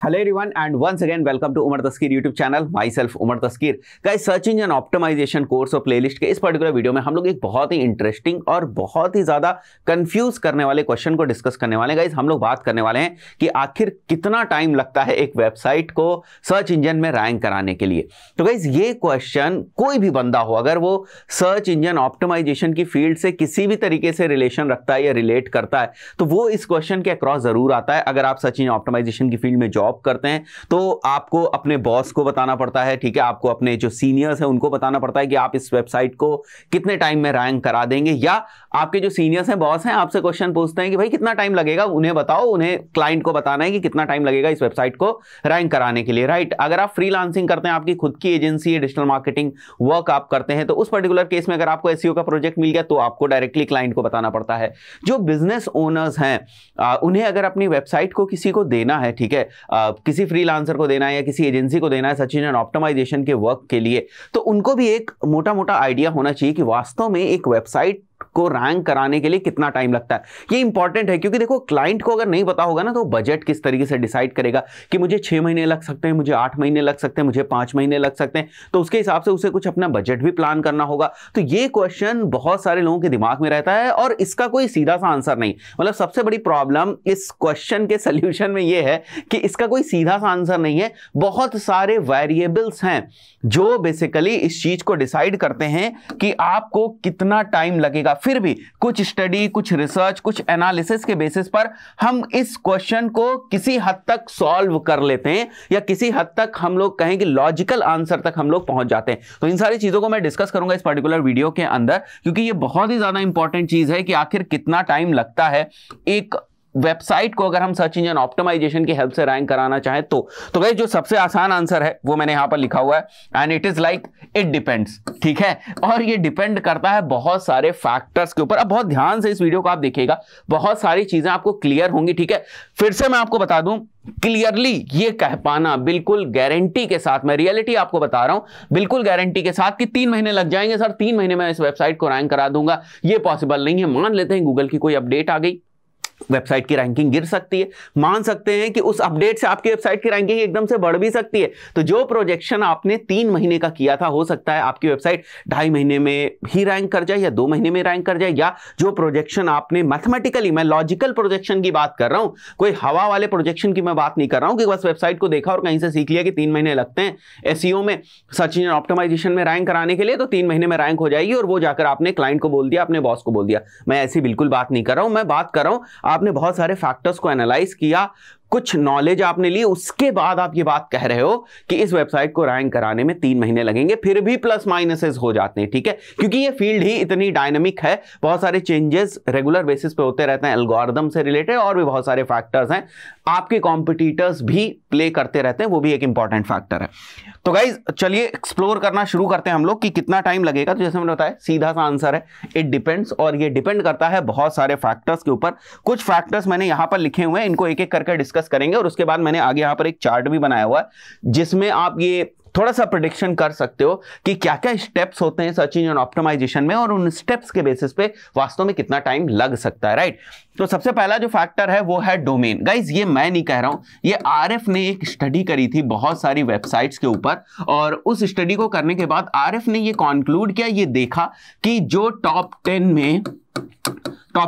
Hello everyone and once again welcome to Umar Taskeer YouTube channel. Myself Umar Taskeer. Guys, search engine optimisation course और playlist के इस particular video में हम लोग एक बहुत ही इंटरेस्टिंग और बहुत ही ज्यादा कंफ्यूज करने वाले क्वेश्चन को डिस्कस करने वाले हैं। गाइस, हम लोग बात करने वाले हैं कि आखिर कितना टाइम लगता है एक वेबसाइट को सर्च इंजन में रैंक कराने के लिए। तो गाइस, ये क्वेश्चन कोई भी बंदा हो, अगर वो सर्च इंजन ऑप्टिमाइजेशन की फील्ड से किसी भी तरीके से रिलेशन रखता है या रिलेट करता है तो वो इस क्वेश्चन के अक्रॉस जरूर आता है। अगर आप सर्च इंजन ऑप्टिमाइजेशन की फील्ड में जॉब करते हैं तो आपको अपने बॉस को बताना पड़ता है, ठीक है, आपको अपने जो सीनियर्स हैं उनको बताना पड़ता है कि आप इस वेबसाइट को कितने टाइम में रैंक करा देंगे, या आपके जो सीनियर्स हैं, बॉस हैं, आपसे क्वेश्चन पूछते हैं कि भाई कितना टाइम लगेगा, उन्हें बताओ, उन्हें क्लाइंट को बताना है कि कितना टाइम लगेगा इस वेबसाइट को रैंक कराने के लिए, राइट। अगर आप फ्रीलांसिंग करते हैं, आपकी खुद की एजेंसी है, डिजिटल मार्केटिंग वर्क आप करते हैं, तो उस पर्टिकुलर केस में अगर आपको एसईओ का प्रोजेक्ट मिल गया तो आपको डायरेक्टली क्लाइंट को बताना पड़ता है। जो बिजनेस ओनर्स हैं उन्हें अगर अपनी वेबसाइट को किसी को देना है, ठीक है, किसी फ्रीलांसर को देना है या किसी एजेंसी को देना है सर्च इंजन ऑप्टिमाइजेशन के वर्क के लिए, तो उनको भी एक मोटा मोटा आइडिया होना चाहिए कि वास्तव में एक वेबसाइट को रैंक कराने के लिए कितना टाइम लगता है। ये इंपॉर्टेंट है क्योंकि देखो, क्लाइंट को अगर नहीं पता होगा ना तो बजट किस तरीके से डिसाइड करेगा कि मुझे 6 महीने लग सकते हैं, मुझे 8 महीने लग सकते हैं, मुझे 5 महीने लग सकते हैं, तो उसके हिसाब से उसे कुछ अपना बजट भी प्लान करना होगा। तो ये क्वेश्चन बहुत सारे लोगों के दिमाग में रहता है और इसका कोई सीधा सा आंसर नहीं। मतलब सबसे बड़ी प्रॉब्लम इस क्वेश्चन के सोल्यूशन में यह है कि इसका कोई सीधा सा आंसर नहीं है। बहुत सारे वेरिएबल्स हैं जो बेसिकली इस चीज को डिसाइड करते हैं कि आपको कितना टाइम लगेगा। फिर भी कुछ स्टडी, कुछ रिसर्च, कुछ एनालिसिस के बेसिस पर हम इस क्वेश्चन को किसी हद तक सॉल्व कर लेते हैं या किसी हद तक हम लोग कहें कि लॉजिकल आंसर तक हम लोग पहुंच जाते हैं। तो इन सारी चीजों को मैं डिस्कस करूंगा इस पर्टिकुलर वीडियो के अंदर, क्योंकि ये बहुत ही ज्यादा इंपॉर्टेंट चीज है कि आखिर कितना टाइम लगता है एक वेबसाइट को अगर हम सर्च इंजन ऑप्टिमाइजेशन की हेल्प से रैंक कराना चाहें तो गाइस, जो सबसे आसान आंसर है वो मैंने यहां पर लिखा हुआ है, and it is like it depends, ठीक है। और ये डिपेंड करता है बहुत सारे फैक्टर्स के ऊपर। अब बहुत ध्यान से इस वीडियो को आप देखिएगा, बहुत सारी चीजें आपको क्लियर होंगी, ठीक है। फिर से मैं आपको बता दूं, क्लियरली ये कह पाना बिल्कुल गारंटी के साथ, मैं रियलिटी आपको बता रहा हूं, बिल्कुल गारंटी के साथ कि 3 महीने लग जाएंगे सर, 3 महीने में इस वेबसाइट को रैंक करा दूंगा, ये पॉसिबल नहीं है। मान लेते हैं गूगल की कोई अपडेट आ गई, वेबसाइट की रैंकिंग गिर सकती है, मान सकते हैं कि उस अपडेट से आपकी वेबसाइट की रैंकिंग एकदम से बढ़ भी सकती है। तो जो प्रोजेक्शन आपने 3 महीने का किया था, हो सकता है आपकी वेबसाइट 2.5 महीने में ही रैंक कर जाए या 2 महीने में रैंक कर जाए, या जो प्रोजेक्शन आपने मैथमेटिकली, मैं लॉजिकल प्रोजेक्शन की बात कर रहा हूं, कोई हवा वाले प्रोजेक्शन की मैं बात नहीं कर रहा हूं कि बस वेबसाइट को देखा और कहीं से सीख लिया कि 3 महीने लगते हैं एसईओ में, सर्च इंजन ऑप्टिमाइजेशन में रैंक कराने के लिए, तो 3 महीने में रैंक हो जाएगी और वो जाकर आपने क्लाइंट को बोल दिया, अपने बॉस को बोल दिया। मैं ऐसी बिल्कुल बात नहीं कर रहा हूं। मैं बात कर रहा हूं आपने बहुत सारे फैक्टर्स को एनालाइज किया, कुछ नॉलेज आपने ली, उसके बाद आप ये बात कह रहे हो कि इस वेबसाइट को रैंक कराने में 3 महीने लगेंगे। फिर भी प्लस माइनसेस हो जाते हैं, ठीक है, क्योंकि ये फील्ड ही इतनी डायनामिक है, बहुत सारे चेंजेस रेगुलर बेसिस पे होते रहते हैं, एल्गोरिथम से रिलेटेड और भी बहुत सारे फैक्टर्स हैं, आपके कॉम्पिटिटर्स भी प्ले करते रहते हैं, वो भी एक इंपॉर्टेंट फैक्टर है। तो गाइज, चलिए एक्सप्लोर करना शुरू करते हैं हम लोग कि कितना टाइम लगेगा। तो जैसे मैंने बताया, सीधा सा आंसर है इट डिपेंड्स, और ये डिपेंड करता है बहुत सारे फैक्टर्स के ऊपर। कुछ फैक्टर्स मैंने यहां पर लिखे हुए हैं, इनको एक एक करके डिस्कस करेंगे और उसके बाद मैंने आगे यहां पर एक चार्ट भी बनाया हुआ है जिसमें आप ये थोड़ा सा प्रेडिक्शन कर सकते हो कि क्या क्या स्टेप्स होते हैं सर्च इंजन ऑप्टिमाइजेशन में और उन स्टेप्स के बेसिस पे वास्तव में कितना टाइम लग सकता है, राइट। तो सबसे पहला जो फैक्टर है वो है डोमेन। गाइज, ये मैं नहीं कह रहा हूं, ये आरएफ ने एक स्टडी करी थी बहुत सारी वेबसाइट्स के ऊपर, और उस स्टडी को करने के बाद आरएफ ने ये कंक्लूड किया, ये देखा कि जो टॉप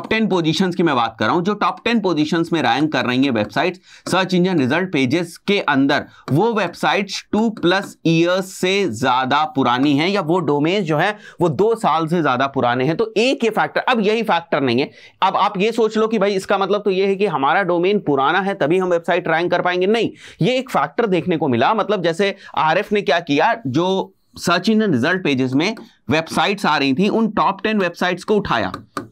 10 पोजीशंस की मैं बात कर रहा हूं, जो टॉप 10 पोजीशंस में रैंक कर रही हैं websites search engine result pages के अंदर, वो वेबसाइट्स 2+ ईयर्स से ज्यादा पुरानी हैं, या वो डोमेन जो है वो 2 साल से ज्यादा पुराने हैं। तो एक ये फैक्टर, अब यही फैक्टर नहीं है। अब आप ये सोच लो कि भाई इसका मतलब तो ये है कि हमारा डोमेन पुराना है तभी हम वेबसाइट रैंक कर पाएंगे, नहीं, ये एक फैक्टर देखने को मिला। मतलब जैसे आरएफ ने क्या किया, जो सर्च इंजन रिजल्ट पेजेस में वेबसाइट्स आ रही थी, उन टॉप 10 वेबसाइट्स को उठाया,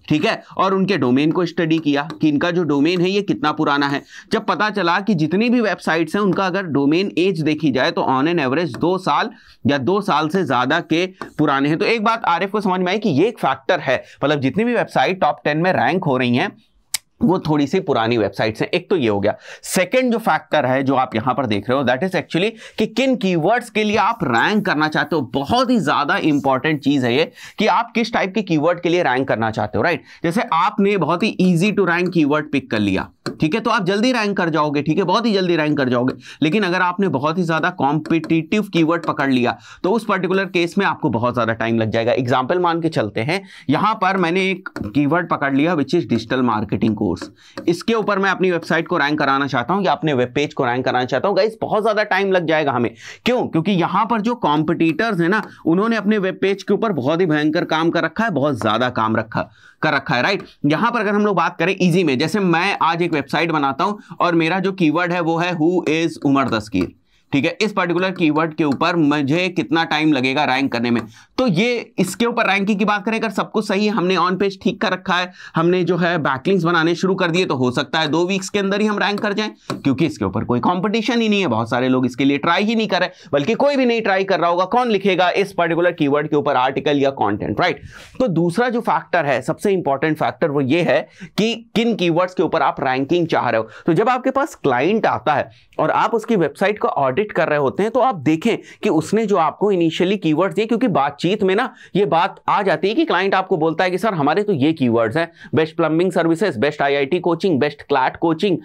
ठीक है, और उनके डोमेन को स्टडी किया कि इनका जो डोमेन है ये कितना पुराना है। जब पता चला कि जितनी भी वेबसाइट्स हैं उनका अगर डोमेन एज देखी जाए तो ऑन एन एवरेज 2 साल या 2 साल से ज्यादा के पुराने हैं। तो एक बात आरएफ को समझ में आई कि ये एक फैक्टर है, मतलब जितनी भी वेबसाइट टॉप 10 में रैंक हो रही हैं वो थोड़ी सी पुरानी वेबसाइट्स हैं। एक तो ये हो गया। सेकंड जो फैक्टर है जो आप यहां पर देख रहे हो, दैट इज एक्चुअली कि किन कीवर्ड्स के लिए आप रैंक करना चाहते हो। बहुत ही ज्यादा इंपॉर्टेंट चीज है ये कि आप किस टाइप के कीवर्ड के लिए रैंक करना चाहते हो, राइट। जैसे आपने बहुत ही easy to rank keyword pick कर लिया, ठीक है, तो आप जल्दी रैंक कर जाओगे, ठीक है, बहुत ही जल्दी रैंक कर जाओगे। लेकिन अगर आपने बहुत ही ज्यादा कॉम्पिटिटिव कीवर्ड पकड़ लिया तो उस पर्टिकुलर केस में आपको बहुत ज्यादा टाइम लग जाएगा। एग्जांपल मान के चलते हैं, यहां पर मैंने एक कीवर्ड पकड़ लिया which is digital marketing course. इसके ऊपर मैं अपनी वेबसाइट को रैंक कराना चाहता हूं या अपने वेब पेज को रैंक कराना चाहता हूं। गाइस बहुत ज्यादा टाइम लग जाएगा हमें। क्यों? क्योंकि यहां पर जो कॉम्पिटिटर्स है ना, उन्होंने अपने वेब पेज के ऊपर बहुत ही भयंकर काम कर रखा है, बहुत ज्यादा काम कर रखा है, राइट। यहां पर अगर हम लोग बात करें इजी में, जैसे मैं आज एक वेबसाइट बनाता हूं और मेरा जो कीवर्ड है वो है हु इज उमर दस्तगीर, ठीक है। इस पर्टिकुलर कीवर्ड के ऊपर मुझे कितना टाइम लगेगा रैंक करने में, तो ये इसके ऊपर रैंकिंग की बात करें, अगर सब कुछ सही है, हमने ऑन पेज ठीक कर रखा है, हमने जो है बैकलिंक्स बनाने शुरू कर दिए, तो हो सकता है 2 वीक्स के अंदर ही हम रैंक कर जाएं, क्योंकि इसके ऊपर कोई कंपटीशन ही नहीं है। बहुत सारे लोग इसके लिए ट्राई ही नहीं कर रहे, बल्कि कोई भी नहीं ट्राई कर रहा होगा। कौन लिखेगा इस पर्टिकुलर कीवर्ड के ऊपर आर्टिकल या कंटेंट, राइट। तो दूसरा जो फैक्टर है, सबसे इंपॉर्टेंट फैक्टर, वो ये है कि किन कीवर्ड्स के ऊपर आप रैंकिंग चाह रहे हो। तो जब आपके पास क्लाइंट आता है और आप उसकी वेबसाइट को ऑडिट कर रहे होते हैं, तो आप देखें कि उसने जो आपको इनिशियली कीवर्ड्स दिए, क्योंकि बातचीत में ना ये बात आ जाती है कि क्लाइंट आपको बोलता है कि सर हमारे तो ये कीवर्ड्स हैं, best plumbing services, best IIT coaching, best CLAT coaching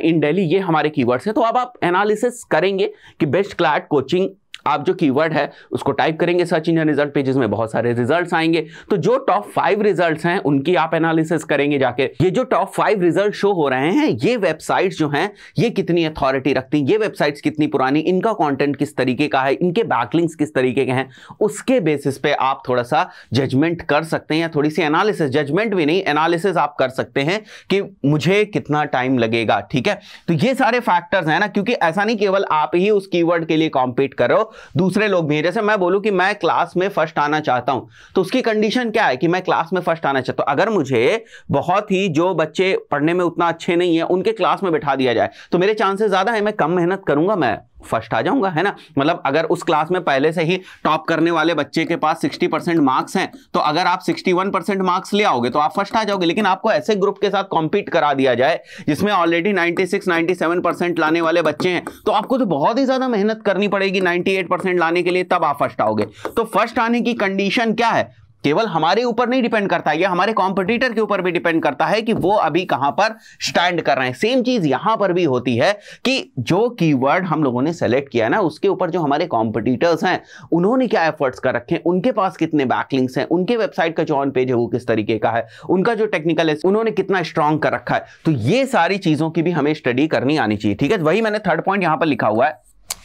इन दिल्ली, ये हमारे कीवर्ड्स हैं। तो अब आप एनालिसिस करेंगे कि बेस्ट क्लैट कोचिंग आप जो कीवर्ड है उसको टाइप करेंगे सर्च इंजन रिजल्ट पेजेस में, बहुत सारे रिजल्ट्स आएंगे। तो जो टॉप 5 रिजल्ट्स हैं उनकी आप एनालिसिस करेंगे जाके। ये जो टॉप 5 रिजल्ट शो हो रहे हैं, ये वेबसाइट्स जो हैं ये कितनी अथॉरिटी रखती हैं, ये वेबसाइट्स कितनी पुरानी, इनका कंटेंट किस तरीके का है, इनके बैकलिंक्स किस तरीके के हैं, उसके बेसिस पे आप थोड़ा सा जजमेंट कर सकते हैं, या थोड़ी सी एनालिसिस, जजमेंट भी नहीं, एनालिसिस आप कर सकते हैं कि मुझे कितना टाइम लगेगा, ठीक है। तो ये सारे फैक्टर्स हैं ना, क्योंकि ऐसा नहीं केवल आप ही उस कीवर्ड के लिए कॉम्पीट करो, दूसरे लोग भी हैं। जैसे मैं बोलूं कि मैं क्लास में फर्स्ट आना चाहता हूं, तो उसकी कंडीशन क्या है कि मैं क्लास में फर्स्ट आना चाहता हूं। अगर मुझे बहुत ही जो बच्चे पढ़ने में उतना अच्छे नहीं है उनके क्लास में बैठा दिया जाए, तो मेरे चांसेस ज्यादा है मैं कम मेहनत करूंगा, मैं फर्स्ट आ जाऊंगा, है ना। मतलब अगर उस क्लास में पहले से ही टॉप करने वाले बच्चे के पास 60% मार्क्स हैं, तो अगर आप 61% मार्क्स ले आओगे तो आप फर्स्ट आ जाओगे। लेकिन आपको ऐसे ग्रुप के साथ कॉम्पीट करा दिया जाए जिसमें ऑलरेडी 96-97% लाने वाले बच्चे हैं, तो आपको तो बहुत ही ज्यादा मेहनत करनी पड़ेगी 98% लाने के लिए, तब आप फर्स्ट आओगे। तो फर्स्ट आने की कंडीशन क्या है, केवल हमारे ऊपर नहीं डिपेंड करता है, यह हमारे कॉम्पिटिटर के ऊपर भी डिपेंड करता है कि वो अभी कहां पर स्टैंड कर रहे हैं। सेम चीज यहां पर भी होती है कि जो कीवर्ड हम लोगों ने सेलेक्ट किया ना, उसके ऊपर जो हमारे कॉम्पिटिटर्स हैं उन्होंने क्या एफर्ट्स कर रखे हैं, उनके पास कितने बैकलिंक्स हैं, उनके वेबसाइट का जो ऑन पेज है वो किस तरीके का है, उनका जो टेक्निकल है उन्होंने कितना स्ट्रांग कर रखा है। तो ये सारी चीजों की भी हमें स्टडी करनी आनी चाहिए, ठीक है। वही मैंने थर्ड पॉइंट यहां पर लिखा हुआ है,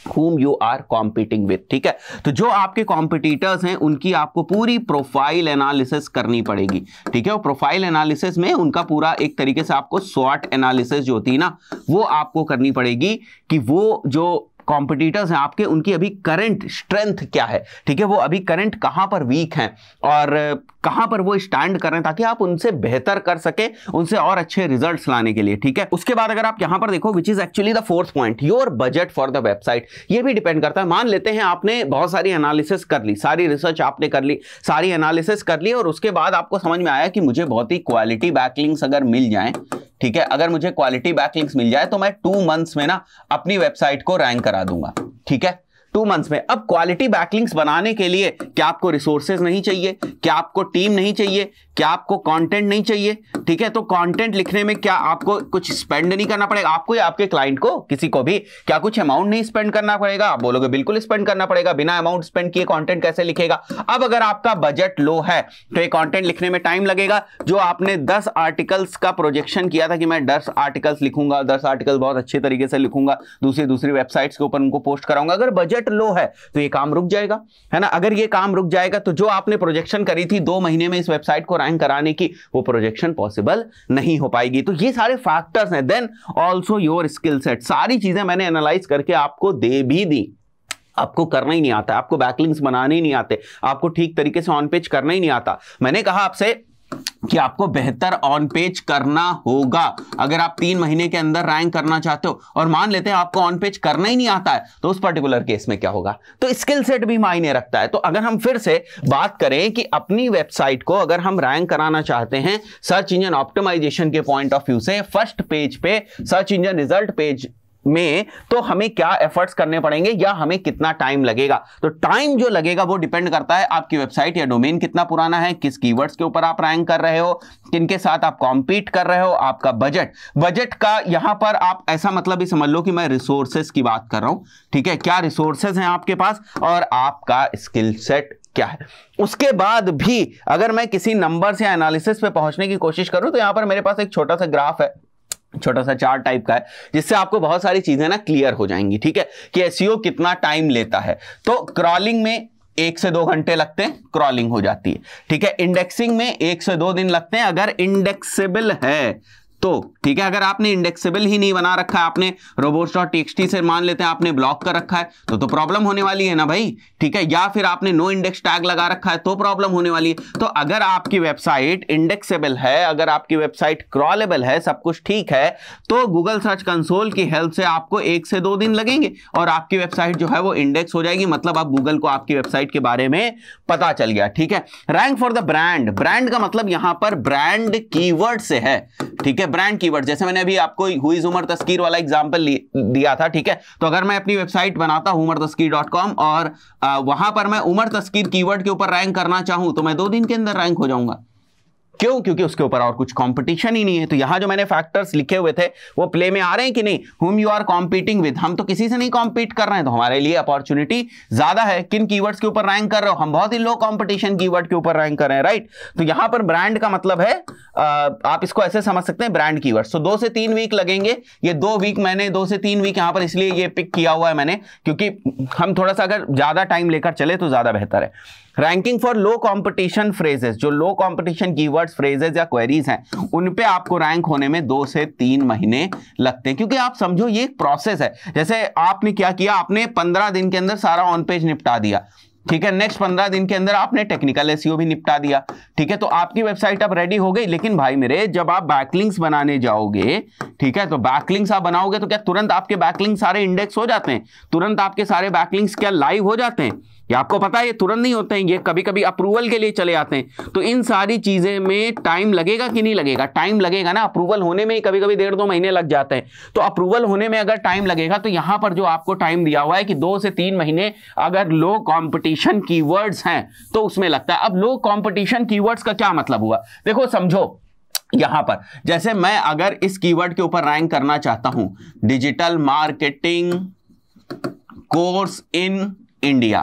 whom you are competing with, ठीक है। तो जो आपके कॉम्पिटिटर्स हैं उनकी आपको पूरी प्रोफाइल एनालिसिस करनी पड़ेगी, ठीक है। और प्रोफाइल एनालिसिस में उनका पूरा एक तरीके से आपको स्वॉट एनालिसिस जो होती है ना, वो आपको करनी पड़ेगी कि वो जो कॉम्पिटिटर्स हैं आपके, उनकी अभी करंट स्ट्रेंथ क्या है, ठीक है, वो अभी करंट कहां पर वीक हैं और कहां पर वो स्टैंड कर रहे हैं, ताकि आप उनसे बेहतर कर सके, उनसे और अच्छे रिजल्ट्स लाने के लिए, ठीक है। उसके बाद अगर आप यहां पर देखो, which is actually the fourth point, your budget for the website. ये भी डिपेंड करता है। मान लेते हैं आपने बहुत सारी एनालिसिस कर ली, सारी रिसर्च आपने कर ली, सारी एनालिसिस कर ली, और उसके बाद आपको समझ में आया कि मुझे बहुत ही क्वालिटी बैकलिंक्स अगर मिल जाए, ठीक है, अगर मुझे क्वालिटी बैकलिंक्स मिल जाए तो मैं 2 मंथ्स में ना अपनी वेबसाइट को रैंक करा दूंगा, ठीक है, 2 मंथ्स में। अब क्वालिटी बैकलिंक्स बनाने के लिए क्या आपको रिसोर्सेज नहीं चाहिए, क्या आपको टीम नहीं चाहिए, क्या आपको कंटेंट नहीं चाहिए, ठीक है। तो कंटेंट लिखने में क्या आपको कुछ स्पेंड नहीं करना पड़ेगा आपको या आपके क्लाइंट को, किसी को भी, क्या कुछ अमाउंट नहीं स्पेंड करना पड़ेगा? आप बोलोगे बिल्कुल स्पेंड करना पड़ेगा, बिना अमाउंट स्पेंड किए कंटेंट कैसे लिखेगा। अब अगर आपका बजट लो है तो ये कंटेंट लिखने में टाइम लगेगा। जो आपने 10 आर्टिकल्स का प्रोजेक्शन किया था कि मैं 10 आर्टिकल्स लिखूंगा, 10 आर्टिकल बहुत अच्छे तरीके से लिखूंगा, दूसरी वेबसाइट्स के ऊपर उनको पोस्ट कराऊंगा, अगर बजट लो है तो ये काम रुक जाएगा, है ना। अगर ये काम रुक जाएगा तो जो आपने प्रोजेक्शन करी थी 2 महीने में इस वेबसाइट को रैंक कराने की, वो प्रोजेक्शन पॉसिबल नहीं हो पाएगी। तो ये सारे फैक्टर्स हैं। Then also your skill set, सारी चीजें मैंने एनालाइज करके आपको दे भी दी। आपको करना ही नहीं आता, आपको बैकलिंक्स बनाने ही नहीं आते, आपको ठीक तरीके से ऑन पेज करना ही नहीं आता। मैंने कहा आपसे कि आपको बेहतर ऑन पेज करना होगा अगर आप 3 महीने के अंदर रैंक करना चाहते हो, और मान लेते हैं आपको ऑन पेज करना ही नहीं आता है, तो उस पर्टिकुलर केस में क्या होगा? तो स्किल सेट भी मायने रखता है। तो अगर हम फिर से बात करें कि अपनी वेबसाइट को अगर हम रैंक कराना चाहते हैं सर्च इंजन ऑप्टिमाइजेशन के पॉइंट ऑफ व्यू से, फर्स्ट पेज पे सर्च इंजन रिजल्ट पेज में, तो हमें क्या एफर्ट्स करने पड़ेंगे या हमें कितना टाइम लगेगा? तो टाइम जो लगेगा वो डिपेंड करता है आपकी वेबसाइट या डोमेन कितना पुराना है, किस कीवर्ड्स के ऊपर आप रैंक कर रहे हो, किनके साथ आप कॉम्पीट कर रहे हो, आपका बजट का यहां पर आप ऐसा मतलब ही समझ लो कि मैं रिसोर्सेस की बात कर रहा हूं, ठीक है, क्या रिसोर्सेस हैं आपके पास और आपका स्किल सेट क्या है। उसके बाद भी अगर मैं किसी नंबर से एनालिसिस पे पहुंचने की कोशिश करूं तो यहां पर मेरे पास एक छोटा सा ग्राफ है, छोटा सा चार्ट टाइप का है, जिससे आपको बहुत सारी चीजें ना क्लियर हो जाएंगी, ठीक है, कि एसईओ कितना टाइम लेता है। तो क्रॉलिंग में 1 से 2 घंटे लगते हैं, क्रॉलिंग हो जाती है, ठीक है। इंडेक्सिंग में 1 से 2 दिन लगते हैं अगर इंडेक्सेबल है तो, ठीक है। अगर आपने इंडेक्सेबल ही नहीं बना रखा है, आपने robots.txt से मान लेते हैं आपने ब्लॉक कर रखा है, तो प्रॉब्लम होने वाली है ना भाई, ठीक है। या फिर आपने नो इंडेक्स टैग लगा रखा है तो प्रॉब्लम होने वाली है। तो अगर आपकी वेबसाइट इंडेक्सेबल है, अगर आपकी वेबसाइट क्रॉलेबल है, सब कुछ ठीक है, तो गूगल सर्च कंसोल की हेल्प से आपको 1 से 2 दिन लगेंगे और आपकी वेबसाइट जो है वो इंडेक्स हो जाएगी। मतलब आप गूगल को आपकी वेबसाइट के बारे में पता चल गया, ठीक है। Rank for the brand, brand का मतलब यहां पर ब्रांड कीवर्ड से है, ठीक है। ब्रांड कीवर्ड, जैसे मैंने अभी आपको हु इज उमर तस्कीर वाला एग्जांपल दिया था, ठीक है। तो अगर मैं अपनी वेबसाइट बनाता हूं umartaskeer.com और वहां पर मैं उमर तस्कीर कीवर्ड के ऊपर रैंक करना चाहूं तो मैं 2 दिन के अंदर रैंक हो जाऊंगा। क्यों? क्योंकि उसके ऊपर और कुछ कंपटीशन ही नहीं है। तो यहां जो मैंने फैक्टर्स लिखे हुए थे वो प्ले में आ रहे हैं कि नहीं? whom you are competing with, हम तो किसी से नहीं कॉम्पीट कर रहे हैं, तो हमारे लिए अपॉर्चुनिटी ज्यादा है। किन कीवर्ड्स के ऊपर रैंक कर रहे हो? हम बहुत ही लो कंपटीशन कीवर्ड के ऊपर रैंक कर रहे हैं, राइट। तो यहां पर ब्रांड का मतलब है, आप इसको ऐसे समझ सकते हैं, ब्रांड कीवर्ड्स। तो 2 से 3 वीक लगेंगे। ये 2 वीक मैंने 2 से 3 वीक यहां पर इसलिए ये पिक किया हुआ है मैंने, क्योंकि हम थोड़ा सा अगर ज्यादा टाइम लेकर चले तो ज्यादा बेहतर है। Ranking for low competition phrases, जो लो कंपटीशन कीवर्ड्स, फ्रेजेस या क्वेरीज हैं, उन पे आपको रैंक होने में 2 से 3 महीने लगते हैं। क्योंकि आप समझो ये एक प्रोसेस है। जैसे आपने क्या किया, आपने 15 दिन के अंदर सारा ऑन पेज निपटा दिया, ठीक है। नेक्स्ट 15 दिन के अंदर आपने टेक्निकल एसईओ भी निपटा दिया, ठीक है। तो आपकी वेबसाइट अब रेडी हो गई। लेकिन भाई मेरे, जब आप बैकलिंक्स बनाने जाओगे, ठीक है, तो बैकलिंक्स आप बनाओगे तो क्या तुरंत आपके बैकलिंक्स सारे इंडेक्स हो जाते हैं? तुरंत आपके सारे बैकलिंक्स क्या लाइव हो जाते हैं? ये आपको पता है, ये तुरंत नहीं होते हैं, ये कभी कभी अप्रूवल के लिए चले आते हैं। तो इन सारी चीजें में टाइम लगेगा कि नहीं लगेगा? टाइम लगेगा ना। अप्रूवल होने में ही कभी कभी 1.5-2 महीने लग जाते हैं। तो अप्रूवल होने में अगर टाइम लगेगा तो यहां पर जो आपको टाइम दिया हुआ है कि 2 से 3 महीने अगर लो कॉम्पिटिशन कीवर्ड्स हैं तो उसमें लगता है। अब लो कॉम्पिटिशन कीवर्ड्स का क्या मतलब हुआ? देखो समझो, यहां पर जैसे मैं अगर इस कीवर्ड के ऊपर रैंक करना चाहता हूं, digital marketing course in India,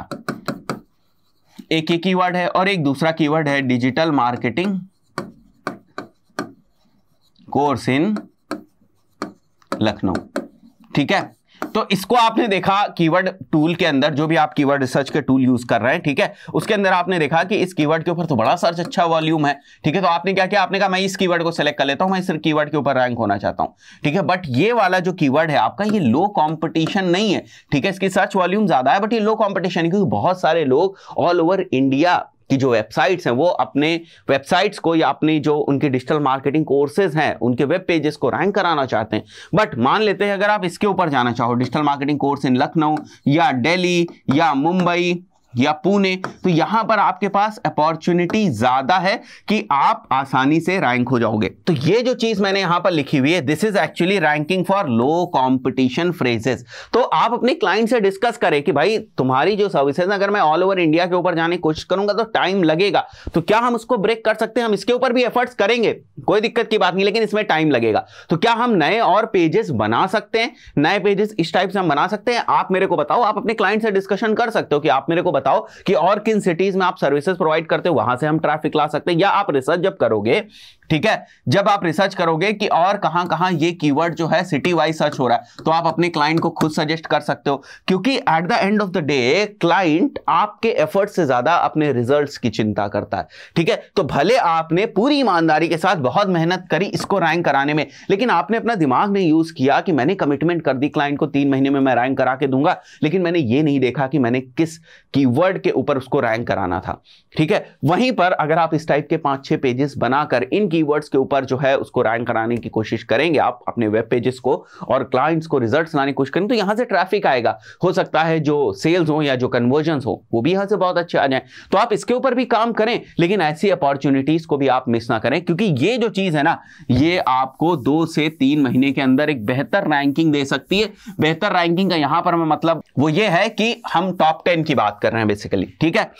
एक ही कीवर्ड है, और एक दूसरा कीवर्ड है digital marketing course in Lucknow, ठीक है। तो इसको आपने देखा कीवर्ड टूल के अंदर, जो भी आप कीवर्ड रिसर्च के टूल यूज कर रहे हैं, ठीक है, उसके अंदर आपने देखा कि इस कीवर्ड के ऊपर तो बड़ा सर्च अच्छा वॉल्यूम है, ठीक है। तो आपने क्या किया, आपने कहा मैं इस कीवर्ड को सेलेक्ट कर लेता हूं, मैं इस कीवर्ड के ऊपर रैंक होना चाहता हूं, ठीक है। बट ये वाला जो कीवर्ड है आपका, ये लो कंपटीशन नहीं है, ठीक है। इसकी सर्च वॉल्यूम ज्यादा है बट ये लो कंपटीशन है, क्योंकि बहुत सारे लोग ऑल ओवर इंडिया की जो वेबसाइट्स हैं वो अपने वेबसाइट्स को या अपनी जो उनके डिजिटल मार्केटिंग कोर्सेज हैं उनके वेब पेजेस को रैंक कराना चाहते हैं। बट मान लेते हैं अगर आप इसके ऊपर जाना चाहो, digital marketing course in Lucknow या दिल्ली या मुंबई या पुणे, तो यहां पर आपके पास अपॉर्चुनिटी ज्यादा है कि आप आसानी से रैंक हो जाओगे। तो ये जो चीज मैंने यहां पर लिखी हुई है, this is actually ranking for low competition phrases. तो आप अपने क्लाइंट से डिस्कस करें कि भाई तुम्हारी जो सर्विसेज, अगर मैं ऑल ओवर इंडिया के ऊपर जाने की कोशिश करूंगा तो टाइम लगेगा, तो क्या हम उसको ब्रेक कर सकते हैं? हम इसके ऊपर भी एफर्ट्स करेंगे, कोई दिक्कत की बात नहीं, लेकिन इसमें टाइम लगेगा। तो क्या हम नए और पेजेस बना सकते हैं? नए पेजेस इस टाइप से हम बना सकते हैं? आप मेरे को बताओ, आप अपने क्लाइंट से डिस्कशन कर सकते हो कि आप मेरे को बताओ कि और किन सिटीज में आप सर्विसेज प्रोवाइड करते हो, वहां से हम ट्रैफिक ला सकते हैं। या आप रिसर्च जब करोगे, ठीक है, जब आप रिसर्च करोगे कि और कहां-कहां ये कीवर्ड जो है सिटी वाइज सर्च हो रहा है, तो आप अपने क्लाइंट को खुद सजेस्ट कर सकते हो। क्योंकि at the end of the day client आपके एफर्ट से ज्यादा अपने रिजल्ट्स की चिंता करता है, ठीक है। तो भले आपने पूरी ईमानदारी के साथ बहुत मेहनत करी इसको रैंक कराने में, लेकिन आपने अपना दिमाग नहीं यूज किया कि मैंने कमिटमेंट कर दी क्लाइंट को 3 महीने में मैं रैंक करा के दूंगा, लेकिन मैंने ये नहीं देखा कि मैंने किस कीवर्ड कीवर्ड के ऊपर उसको रैंक कराना था, ठीक है। वहीं पर अगर आप इस टाइप के 5-6 पेजेस बनाकर इन कीवर्ड्स के ऊपर जो है उसको रैंक कराने की कोशिश करेंगे आप अपने वेब पेजेस को, और क्लाइंट्स को रिजल्ट्स लाने की कोशिश करेंगे, तो यहां से ट्रैफिक आएगा। हो सकता है जो सेल्स हो या जो कन्वर्जन्स हो वो भी यहां से बहुत अच्छे आ जाए। तो आप इसके ऊपर भी काम करें, लेकिन ऐसी अपॉर्चुनिटीज को भी आप मिस ना करें, क्योंकि ये जो चीज है ना, ये आपको 2 से 3 महीने के अंदर एक बेहतर रैंकिंग दे सकती है। बेहतर रैंकिंग का यहां पर मतलब वो ये है कि हम टॉप 10 की बात कर रहे हैं बेसिकली, ठीक है।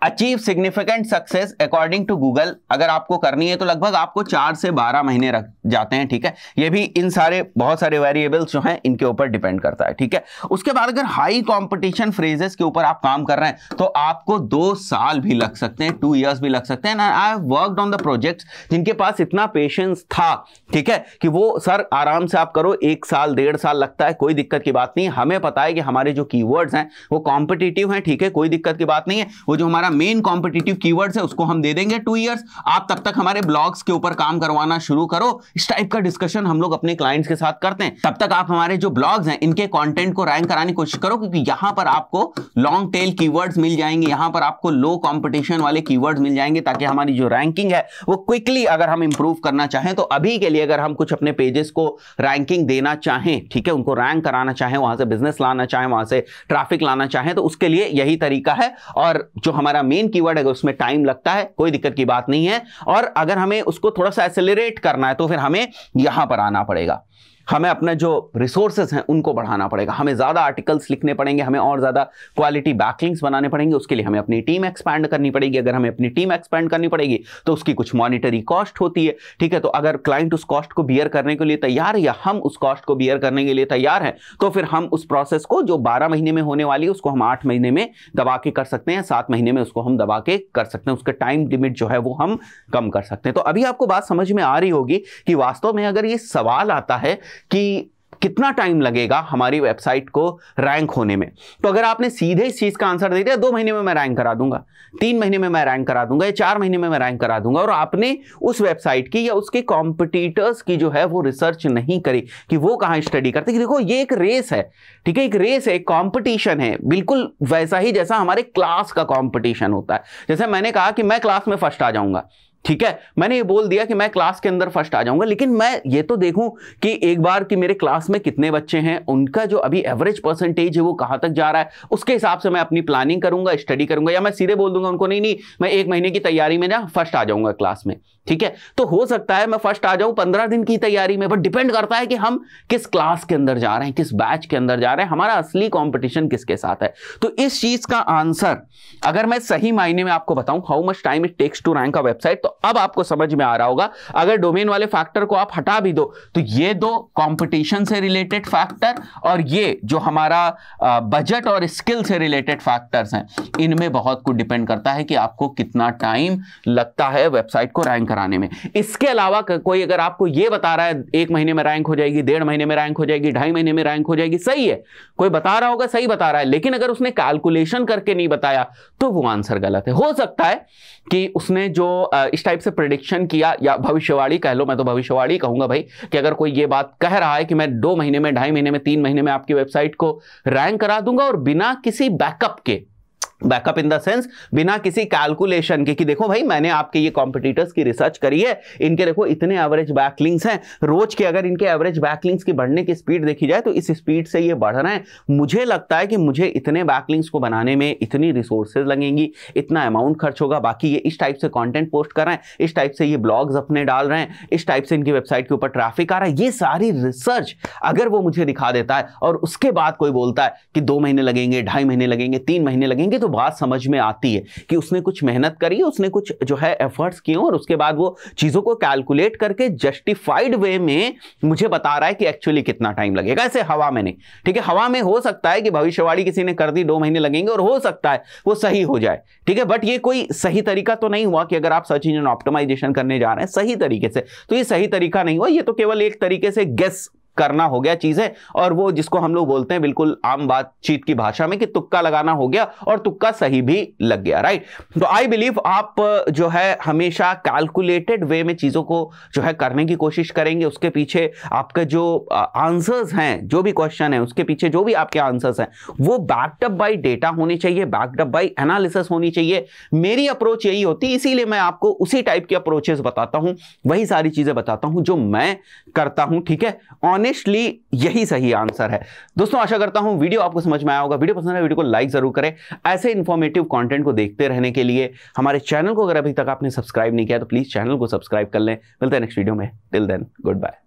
Achieve significant success according to Google अगर आपको करनी है तो लगभग आपको 4 से 12 महीने रख जाते हैं, ठीक है। ये भी इन सारे बहुत सारे वेरिएबल्स जो हैं इनके ऊपर डिपेंड करता है, ठीक है। उसके बाद अगर हाई कंपटीशन फ्रेजेस के ऊपर आप काम कर रहे हैं तो आपको 2 साल भी लग सकते हैं, 2 इयर्स भी लग सकते हैं। I have worked on the projects जिनके पास इतना पेशेंस था, ठीक है, कि वो सर आराम से आप करो, 1 साल 1.5 साल लगता है, कोई दिक्कत की बात नहीं है। हमें पता है कि हमारे जो कीवर्ड्स हैं वो कॉम्पिटिटिव हैं, ठीक है, कोई दिक्कत की बात नहीं है। वो जो हमारा मेन कॉम्पिटिटिव कीवर्ड्स है उसको हम दे देंगे 2 इयर्स। आप तब तक हमारे ब्लॉग्स के ऊपर काम करवाना शुरू करो। इस टाइप का डिस्कशन हम लोग अपने क्लाइंट्स के साथ करते हैं। तब तक आप हमारे जो ब्लॉग्स हैं इनके कंटेंट को रैंक कराने की कोशिश करो, क्योंकि यहां पर आपको लॉन्ग टेल कीवर्ड्स मिल जाएंगे, यहां पर आपको लो कंपटीशन वाले कीवर्ड्स मिल जाएंगे, ताकि हमारी जो रैंकिंग है वो क्विकली अगर हम इंप्रूव करना चाहें तो अभी के लिए अगर हम कुछ अपने पेजेस को रैंकिंग देना चाहें, ठीक है, उनको रैंक कराना चाहें, वहां से बिजनेस लाना चाहें, वहां से ट्रैफिक लाना चाहें, तो उसके लिए यही तरीका है। और जो हमारा मेन कीवर्ड है उसमें टाइम लगता है, कोई दिक्कत की बात नहीं है। और अगर हमें उसको थोड़ा सा एक्सेलरेट करना है तो फिर हमें यहां पर आना पड़ेगा, हमें अपने जो रिसोर्सेज हैं उनको बढ़ाना पड़ेगा, हमें ज़्यादा आर्टिकल्स लिखने पड़ेंगे, हमें और ज़्यादा क्वालिटी बैकलिंक्स बनाने पड़ेंगे। उसके लिए हमें अपनी टीम एक्सपैंड करनी पड़ेगी। अगर हमें अपनी टीम एक्सपैंड करनी पड़ेगी तो उसकी कुछ मॉनिटरी कॉस्ट होती है, ठीक है। तो अगर क्लाइंट उस कॉस्ट को बियर करने के लिए तैयार है या हम उस कॉस्ट को बियर करने के लिए तैयार हैं, तो फिर हम उस प्रोसेस को जो 12 महीने में होने वाली है उसको हम 8 महीने में दबा के कर सकते हैं, 7 महीने में उसको हम दबा के कर सकते हैं। उसका टाइम लिमिट जो है वो हम कम कर सकते हैं। तो अभी आपको बात समझ में आ रही होगी कि वास्तव में अगर ये सवाल आता है कि कितना टाइम लगेगा हमारी वेबसाइट को रैंक होने में, तो अगर आपने सीधे इस चीज का आंसर दे दिया 2 महीने में मैं रैंक करा दूंगा, 3 महीने में मैं रैंक करा दूंगा, या 4 महीने में मैं रैंक करा दूंगा, और आपने उस वेबसाइट की या उसके कॉम्पिटिटर्स की जो है वो रिसर्च नहीं करी कि वो कहां स्टडी करते, कि देखो ये एक रेस है, ठीक है, एक रेस है, एक कॉम्पिटिशन है, बिल्कुल वैसा ही जैसा हमारे क्लास का कॉम्पिटिशन होता है। जैसे मैंने कहा कि मैं क्लास में फर्स्ट आ जाऊंगा, ठीक है, मैंने ये बोल दिया कि मैं क्लास के अंदर फर्स्ट आ जाऊंगा, लेकिन मैं ये तो देखूं कि एक बार कि मेरे क्लास में कितने बच्चे हैं, उनका जो अभी एवरेज परसेंटेज है वो कहां तक जा रहा है, उसके हिसाब से मैं अपनी प्लानिंग करूंगा, स्टडी करूंगा। या मैं सीधे बोल दूंगा उनको नहीं मैं 1 महीने की तैयारी में ना फर्स्ट आ जाऊंगा क्लास में, ठीक है। तो हो सकता है मैं फर्स्ट आ जाऊं 15 दिन की तैयारी में, बट डिपेंड करता है कि हम किस क्लास के अंदर जा रहे हैं, किस बैच के अंदर जा रहे हैं, हमारा असली कॉम्पिटिशन किसके साथ है। तो इस चीज का आंसर अगर मैं सही मायने में आपको बताऊं, how much time it takes to rank a website, तो अब आपको समझ में आ रहा होगा। अगर डोमेन वाले फैक्टर को आप हटा भी दो तो ये 2 कंपटीशन से रिलेटेड फैक्टर और ये जो हमारा बजट और स्किल से रिलेटेड फैक्टर्स हैं, इनमें बहुत कुछ डिपेंड करता है कि आपको कितना टाइम लगता है वेबसाइट को रैंक कराने में। इसके अलावा कोई अगर आपको ये बता रहा है 1 महीने में रैंक हो जाएगी, 1.5 महीने में रैंक हो जाएगी, 2.5 महीने में रैंक हो जाएगी, सही है, कोई बता रहा होगा सही बता रहा है, लेकिन अगर उसने कैलकुलेशन करके नहीं बताया तो वो आंसर गलत है। हो सकता है कि उसने जो इस टाइप से प्रेडिक्शन किया या भविष्यवाणी कह लो, मैं तो भविष्यवाणी कहूंगा भाई, कि अगर कोई ये बात कह रहा है कि मैं 2 महीने में, 2.5 महीने में, 3 महीने में आपकी वेबसाइट को रैंक करा दूंगा, और बिना किसी बैकअप के, बैकअप इन द सेंस बिना किसी कैलकुलेशन के, कि देखो भाई मैंने आपके ये कॉम्पिटिटर्स की रिसर्च करी है, इनके देखो इतने एवरेज बैकलिंक्स हैं रोज के, अगर इनके एवरेज बैकलिंक्स की बढ़ने की स्पीड देखी जाए तो इस स्पीड से ये बढ़ रहे हैं, मुझे लगता है कि मुझे इतने बैकलिंक्स को बनाने में इतनी रिसोर्सेज लगेंगी, इतना अमाउंट खर्च होगा, बाकी ये इस टाइप से कंटेंट पोस्ट कर रहे हैं, इस टाइप से ये ब्लॉग्स अपने डाल रहे हैं, इस टाइप से इनकी वेबसाइट के ऊपर ट्रैफिक आ रहा है, ये सारी रिसर्च अगर वो मुझे दिखा देता है और उसके बाद कोई बोलता है कि 2 महीने लगेंगे, 2.5 महीने लगेंगे, 3 महीने लगेंगे, तो बात समझ में आती है कि उसने कुछ मेहनत करी है, उसने कुछ जो है एफर्ट्स किए और उसके बाद वो चीजों को कैलकुलेट करके जस्टिफाइड वे में मुझे बता रहा है कि एक्चुअली कितना टाइम लगेगा। ऐसे हवा में नहीं, ठीक है, हवा में हो सकता है कि भविष्यवाणी किसी ने कर दी 2 महीने लगेंगे और हो सकता है वो सही हो जाए, ठीक है, बट ये कोई सही तरीका तो नहीं हुआ कि अगर आप सर्च इंजन ऑप्टिमाइजेशन करने जा रहे हैं सही तरीके से, तो ये सही तरीका नहीं हुआ, ये तो केवल एक तरीके से गेस करना हो गया चीजें, और वो जिसको हम लोग बोलते हैं बिल्कुल आम बातचीत की भाषा में कि तुक्का लगाना हो गया, और तुक्का सही भी लग गया, राइट। तो आई बिलीव आप जो है हमेशा कैलकुलेटेड वे में चीजों को जो है करने की कोशिश करेंगे। उसके पीछे आपके जो आंसर्स हैं, जो भी क्वेश्चन है उसके पीछे जो भी आपके आंसर्स हैं वो बैक्ड अप बाय डेटा होनी चाहिए, बैक्ड अप बाय एनालिसिस होनी चाहिए। मेरी अप्रोच यही होती है, इसीलिए मैं आपको उसी टाइप की अप्रोचेस बताता हूं, वही सारी चीजें बताता हूं जो मैं करता हूं, ठीक है। ऑनेस्टली यही सही आंसर है। दोस्तों आशा करता हूं वीडियो आपको समझ में आया होगा। वीडियो पसंद है वीडियो को लाइक जरूर करें। ऐसे इंफॉर्मेटिव कंटेंट को देखते रहने के लिए हमारे चैनल को अगर अभी तक आपने सब्सक्राइब नहीं किया तो प्लीज चैनल को सब्सक्राइब कर लें। मिलते हैं नेक्स्ट वीडियो में। Till then good bye.